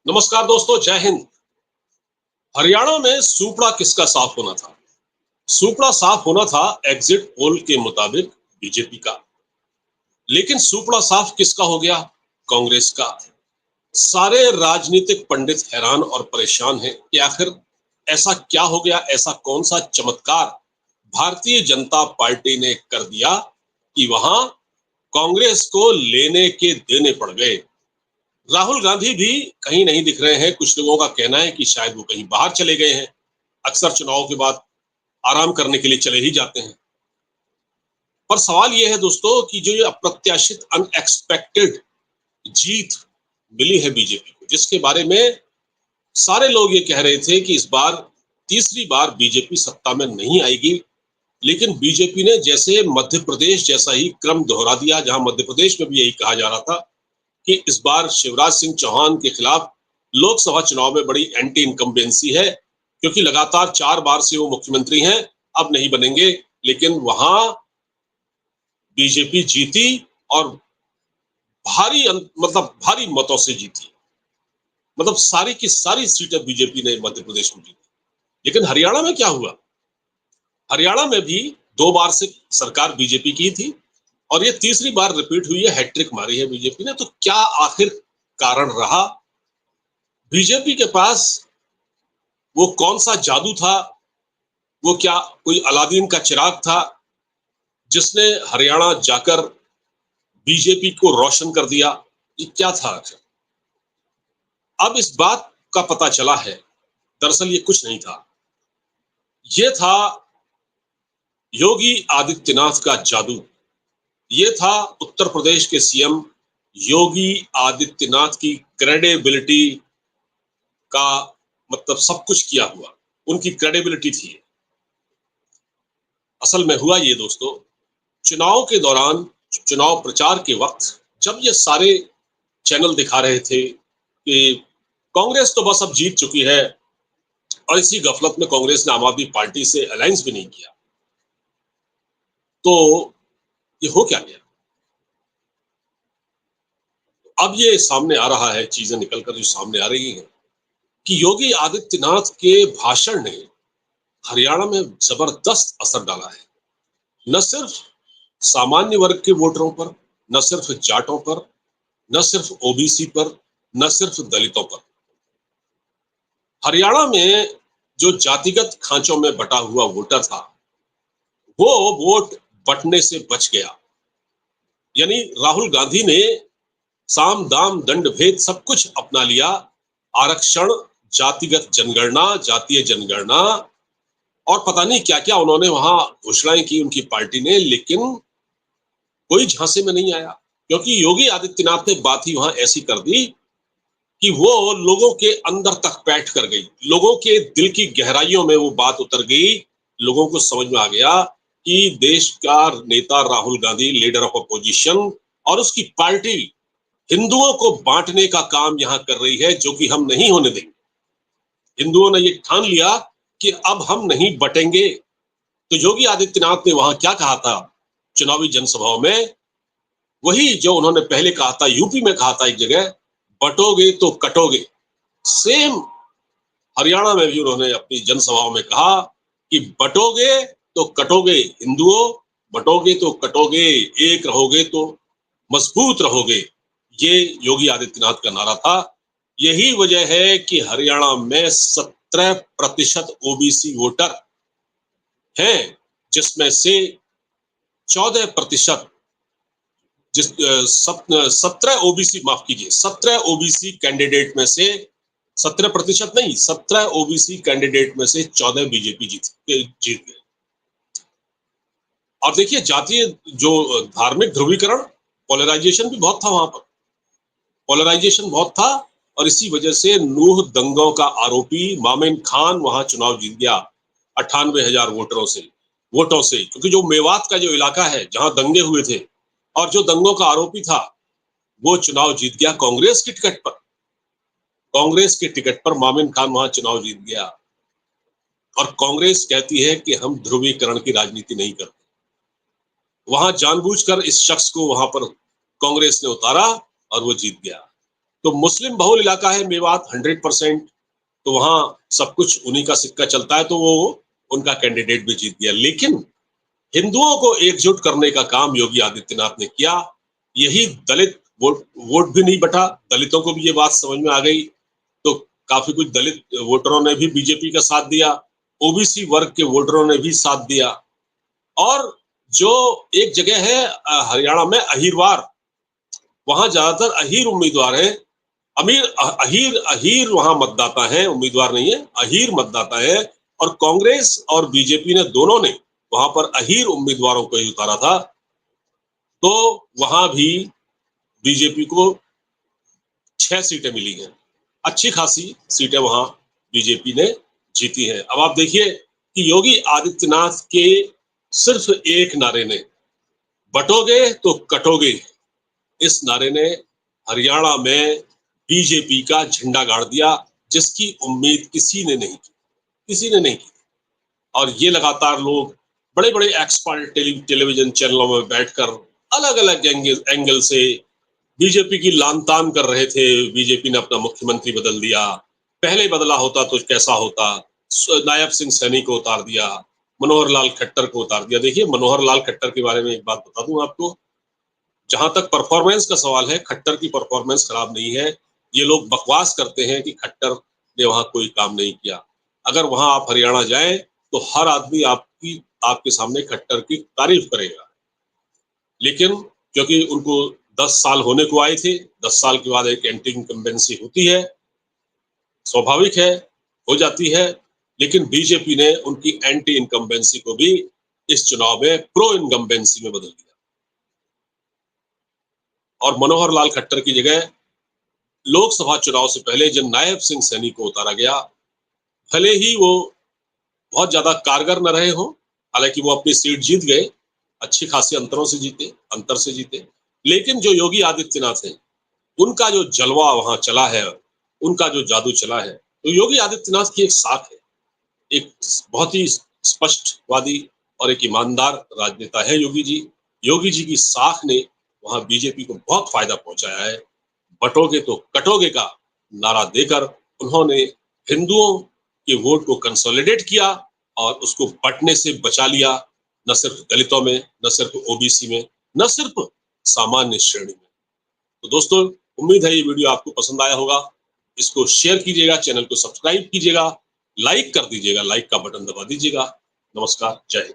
नमस्कार दोस्तों, जय हिंद। हरियाणा में सूपड़ा किसका साफ होना था? सूपड़ा साफ होना था एग्जिट पोल के मुताबिक बीजेपी का। लेकिन सूपड़ा साफ किसका हो गया? कांग्रेस का। सारे राजनीतिक पंडित हैरान और परेशान हैं कि आखिर ऐसा क्या हो गया, ऐसा कौन सा चमत्कार भारतीय जनता पार्टी ने कर दिया कि वहां कांग्रेस को लेने के देने पड़ गए। राहुल गांधी भी कहीं नहीं दिख रहे हैं। कुछ लोगों का कहना है कि शायद वो कहीं बाहर चले गए हैं। अक्सर चुनाव के बाद आराम करने के लिए चले ही जाते हैं। पर सवाल ये है दोस्तों कि जो ये अप्रत्याशित अनएक्सपेक्टेड जीत मिली है बीजेपी को, जिसके बारे में सारे लोग ये कह रहे थे कि इस बार तीसरी बार बीजेपी सत्ता में नहीं आएगी, लेकिन बीजेपी ने जैसे मध्य प्रदेश जैसा ही क्रम दोहरा दिया, जहां मध्य प्रदेश में भी यही कहा जा रहा था कि इस बार शिवराज सिंह चौहान के खिलाफ लोकसभा चुनाव में बड़ी एंटी इनकम्बेंसी है, क्योंकि लगातार 4 बार से वो मुख्यमंत्री हैं, अब नहीं बनेंगे। लेकिन वहां बीजेपी जीती और भारी मतों से जीती। मतलब सारी की सारी सीटें बीजेपी ने मध्य प्रदेश में जीती। लेकिन हरियाणा में क्या हुआ? हरियाणा में भी 2 बार से सरकार बीजेपी की थी और ये तीसरी बार रिपीट हुई है, हैट्रिक मारी है बीजेपी ने। तो क्या आखिर कारण रहा? बीजेपी के पास वो कौन सा जादू था? वो क्या कोई अलादीन का चिराग था जिसने हरियाणा जाकर बीजेपी को रोशन कर दिया? ये क्या था आखिर? अब इस बात का पता चला है, दरअसल ये कुछ नहीं था। ये था योगी आदित्यनाथ का जादू। ये था उत्तर प्रदेश के सीएम योगी आदित्यनाथ की क्रेडिबिलिटी का, मतलब सब कुछ किया हुआ उनकी क्रेडिबिलिटी थी। असल में हुआ ये दोस्तों, चुनाव के दौरान, चुनाव प्रचार के वक्त जब ये सारे चैनल दिखा रहे थे कि कांग्रेस तो बस अब जीत चुकी है, और इसी गफलत में कांग्रेस ने आम आदमी पार्टी से अलायंस भी नहीं किया, तो ये हो क्या गया? अब ये सामने आ रहा है, चीजें निकलकर जो सामने आ रही हैं कि योगी आदित्यनाथ के भाषण ने हरियाणा में जबरदस्त असर डाला है। न सिर्फ सामान्य वर्ग के वोटरों पर, न सिर्फ जाटों पर, न सिर्फ ओबीसी पर, न सिर्फ दलितों पर। हरियाणा में जो जातिगत खांचों में बटा हुआ वोटर था, वो वोट बंटने से बच गया। यानी राहुल गांधी ने साम दाम दंड भेद सब कुछ अपना लिया। आरक्षण, जातिगत जनगणना, जातीय जनगणना और पता नहीं क्या क्या उन्होंने वहां घोषणाएं की उनकी पार्टी ने, लेकिन कोई झांसे में नहीं आया। क्योंकि योगी आदित्यनाथ ने बात ही वहां ऐसी कर दी कि वो लोगों के अंदर तक बैठ कर गई, लोगों के दिल की गहराइयों में वो बात उतर गई। लोगों को समझ में आ गया कि देश का नेता Rahul Gandhi, leader of opposition, और उसकी पार्टी हिंदुओं को बांटने का काम यहां कर रही है, जो कि हम नहीं होने देंगे। हिंदुओं ने ये ठान लिया कि अब हम नहीं बटेंगे। तो योगी आदित्यनाथ ने वहां क्या कहा था चुनावी जनसभाओं में? वही जो उन्होंने पहले कहा था, यूपी में कहा था एक जगह, बटोगे तो कटोगे। सेम हरियाणा में भी उन्होंने अपनी जनसभाओं में कहा कि बटोगे तो कटोगे हिंदुओं, बटोगे तो कटोगे, एक रहोगे तो मजबूत रहोगे। ये योगी आदित्यनाथ का नारा था। यही वजह है कि हरियाणा में 17% ओबीसी वोटर हैं, जिसमें से 14%, जिस 17 ओबीसी, माफ कीजिए, 17 ओबीसी कैंडिडेट में से, 17% नहीं, 17 ओबीसी कैंडिडेट में से 14 बीजेपी जीत गए। और देखिए, जातीय जो धार्मिक ध्रुवीकरण, पोलराइजेशन भी बहुत था वहां पर, पोलराइजेशन बहुत था। और इसी वजह से नूह दंगों का आरोपी मामिन खान वहां चुनाव जीत गया 98,000 वोटों से, क्योंकि जो मेवात का जो इलाका है जहां दंगे हुए थे और जो दंगों का आरोपी था, वो चुनाव जीत गया कांग्रेस की टिकट पर। कांग्रेस के टिकट पर मामिन खान वहां चुनाव जीत गया। और कांग्रेस कहती है कि हम ध्रुवीकरण की राजनीति नहीं करते। वहां जानबूझकर इस शख्स को वहां पर कांग्रेस ने उतारा और वो जीत गया। तो मुस्लिम बहुल इलाका है मेवात 100%, तो वहां सब कुछ उन्हीं का सिक्का चलता है, तो वो उनका कैंडिडेट भी जीत गया। लेकिन हिंदुओं को एकजुट करने का काम योगी आदित्यनाथ ने किया। यही दलित वोट भी नहीं बटा, दलितों को भी ये बात समझ में आ गई, तो काफी कुछ दलित वोटरों ने भी बीजेपी का साथ दिया, ओबीसी वर्ग के वोटरों ने भी साथ दिया। और जो एक जगह है हरियाणा में अहीरवार, वहां ज्यादातर अहीर उम्मीदवार हैं। अहीर अहीर वहां मतदाता है, उम्मीदवार नहीं है, अहीर मतदाता है। और कांग्रेस और बीजेपी ने दोनों ने वहां पर अहीर उम्मीदवारों को ही उतारा था, तो वहां भी बीजेपी को 6 सीटें मिली हैं। अच्छी खासी सीटें वहां बीजेपी ने जीती हैं। अब आप देखिए कि योगी आदित्यनाथ के सिर्फ एक नारे ने, बटोगे तो कटोगे, इस नारे ने हरियाणा में बीजेपी का झंडा गाड़ दिया, जिसकी उम्मीद किसी ने नहीं की, किसी ने नहीं की। और ये लगातार लोग बड़े बड़े एक्सपर्ट टेलीविजन चैनलों में बैठकर अलग अलग एंगल से बीजेपी की लान तान कर रहे थे। बीजेपी ने अपना मुख्यमंत्री बदल दिया, पहले बदला होता तो कैसा होता, नायब सिंह सैनी को उतार दिया, मनोहर लाल खट्टर को उतार दिया। देखिए, मनोहर लाल खट्टर के बारे में एक बात बता दूं आपको, जहां तक परफॉर्मेंस का सवाल है, खट्टर की परफॉर्मेंस खराब नहीं है। ये लोग बकवास करते हैं कि खट्टर ने वहां कोई काम नहीं किया। अगर वहां आप हरियाणा जाएं तो हर आदमी आपके सामने खट्टर की तारीफ करेगा। लेकिन क्योंकि उनको 10 साल होने को आए थे, 10 साल के बाद एक एंटी इनकम्बेंसी होती है, स्वाभाविक है, हो जाती है। लेकिन बीजेपी ने उनकी एंटी इनकम्बेंसी को भी इस चुनाव में प्रो इनकम्बेंसी में बदल दिया, और मनोहर लाल खट्टर की जगह लोकसभा चुनाव से पहले जब नायब सिंह सैनी को उतारा गया, भले ही वो बहुत ज्यादा कारगर न रहे हो, हालांकि वो अपनी सीट जीत गए, अच्छी खासी अंतर से जीते। लेकिन जो योगी आदित्यनाथ है, उनका जो जलवा वहां चला है, उनका जो जादू चला है, तो योगी आदित्यनाथ की एक साख है, एक बहुत ही स्पष्टवादी और एक ईमानदार राजनेता है योगी जी। योगी जी की साख ने वहां बीजेपी को बहुत फायदा पहुंचाया है। बटोगे तो कटोगे का नारा देकर उन्होंने हिंदुओं के वोट को कंसोलिडेट किया और उसको बंटने से बचा लिया, न सिर्फ दलितों में, न सिर्फ ओबीसी में, न सिर्फ सामान्य श्रेणी में। तो दोस्तों, उम्मीद है ये वीडियो आपको पसंद आया होगा। इसको शेयर कीजिएगा, चैनल को सब्सक्राइब कीजिएगा, लाइक कर दीजिएगा, लाइक का बटन दबा दीजिएगा। नमस्कार, जय हिंद।